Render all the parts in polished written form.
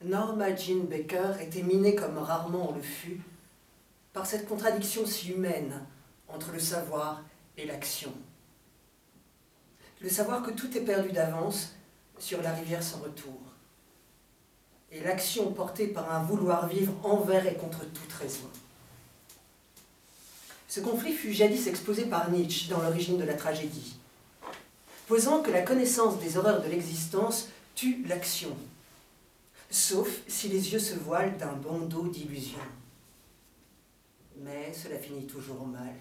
Norma Jean Baker était minée comme rarement on le fut par cette contradiction si humaine entre le savoir et l'action. Le savoir que tout est perdu d'avance sur la rivière sans retour, et l'action portée par un vouloir vivre envers et contre toute raison. Ce conflit fut jadis exposé par Nietzsche dans l'origine de la tragédie, posant que la connaissance des horreurs de l'existence tue l'action, sauf si les yeux se voilent d'un bandeau d'illusions. Mais cela finit toujours mal.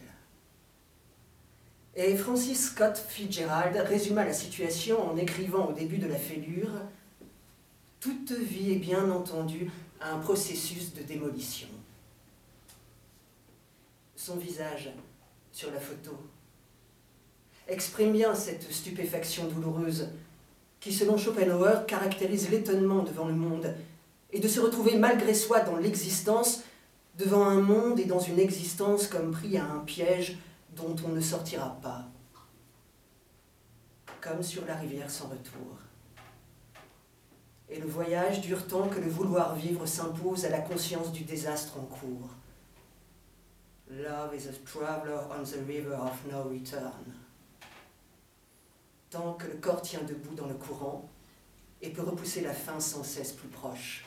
Et Francis Scott Fitzgerald résuma la situation en écrivant au début de la fêlure « Toute vie est bien entendu un processus de démolition ». Son visage, sur la photo, exprime bien cette stupéfaction douloureuse qui, selon Schopenhauer, caractérise l'étonnement devant le monde et de se retrouver malgré soi dans l'existence, devant un monde et dans une existence comme pris à un piège dont on ne sortira pas, comme sur la rivière sans retour. Et le voyage dure tant que le vouloir vivre s'impose à la conscience du désastre en cours. Love is a traveler on the river of no return. Tant que le corps tient debout dans le courant et peut repousser la fin sans cesse plus proche.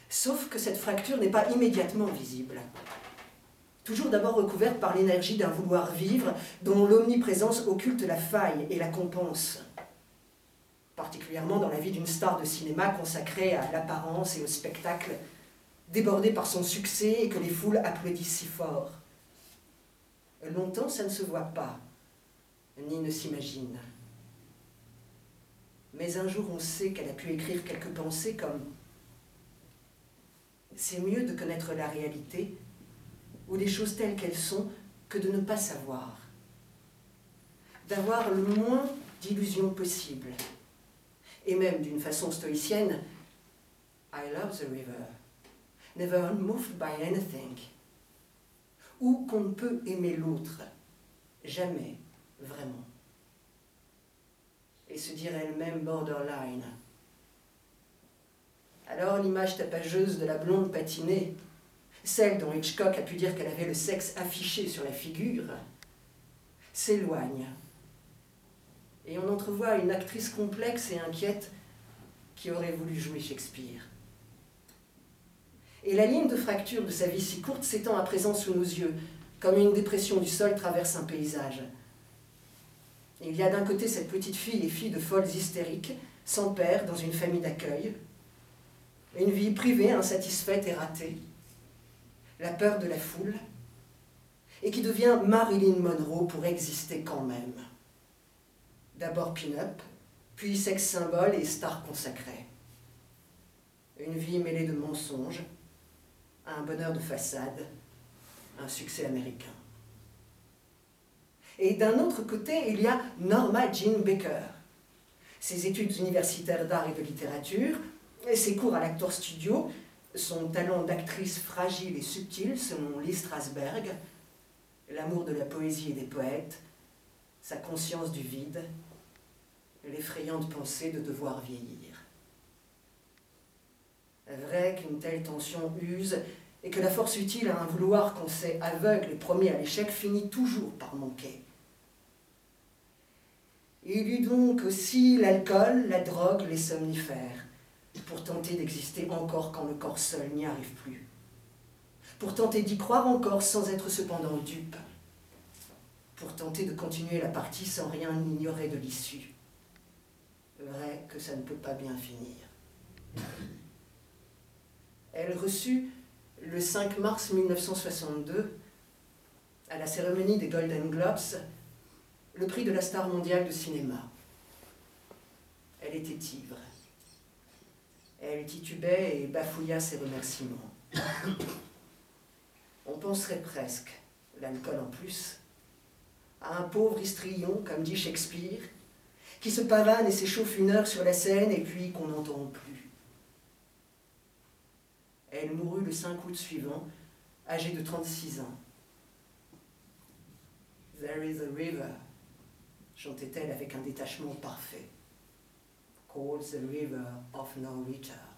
Sauf que cette fracture n'est pas immédiatement visible. Toujours d'abord recouverte par l'énergie d'un vouloir vivre dont l'omniprésence occulte la faille et la compense. Particulièrement dans la vie d'une star de cinéma consacrée à l'apparence et au spectacle, débordée par son succès et que les foules applaudissent si fort. Longtemps, ça ne se voit pas, ni ne s'imagine. Mais un jour, on sait qu'elle a pu écrire quelques pensées comme « C'est mieux de connaître la réalité ou les choses telles qu'elles sont que de ne pas savoir. D'avoir le moins d'illusions possible. Et même d'une façon stoïcienne, I love the river, never moved by anything. Ou qu'on ne peut aimer l'autre, jamais, vraiment. Et se dire elle-même borderline. Alors l'image tapageuse de la blonde patinée, celle dont Hitchcock a pu dire qu'elle avait le sexe affiché sur la figure, s'éloigne. Et on entrevoit une actrice complexe et inquiète qui aurait voulu jouer Shakespeare. Et la ligne de fracture de sa vie si courte s'étend à présent sous nos yeux, comme une dépression du sol traverse un paysage. Il y a d'un côté cette petite fille et fille de folles hystériques, sans père, dans une famille d'accueil, une vie privée, insatisfaite et ratée, la peur de la foule, et qui devient Marilyn Monroe pour exister quand même. D'abord pin-up, puis sex symbole et star consacrée. Une vie mêlée de mensonges, un bonheur de façade, un succès américain. Et d'un autre côté, il y a Norma Jean Baker. Ses études universitaires d'art et de littérature, ses cours à l'Actors Studio, son talent d'actrice fragile et subtil selon Lee Strasberg, l'amour de la poésie et des poètes, sa conscience du vide, l'effrayante pensée de devoir vieillir. Vrai qu'une telle tension use et que la force utile à un vouloir qu'on sait aveugle et promis à l'échec finit toujours par manquer. Il y eut donc aussi l'alcool, la drogue, les somnifères, pour tenter d'exister encore quand le corps seul n'y arrive plus, pour tenter d'y croire encore sans être cependant dupe, pour tenter de continuer la partie sans rien ignorer de l'issue. Vrai que ça ne peut pas bien finir. Elle reçut, le 5 mars 1962, à la cérémonie des Golden Globes, le prix de la star mondiale de cinéma. Elle était ivre. Elle titubait et bafouilla ses remerciements. On penserait presque, l'alcool en plus, à un pauvre histrion, comme dit Shakespeare, qui se pavane et s'échauffe une heure sur la scène et puis qu'on n'entend plus. Elle mourut le 5 août suivant, âgée de 36 ans. There is a river, chantait-elle avec un détachement parfait. called the river of no return.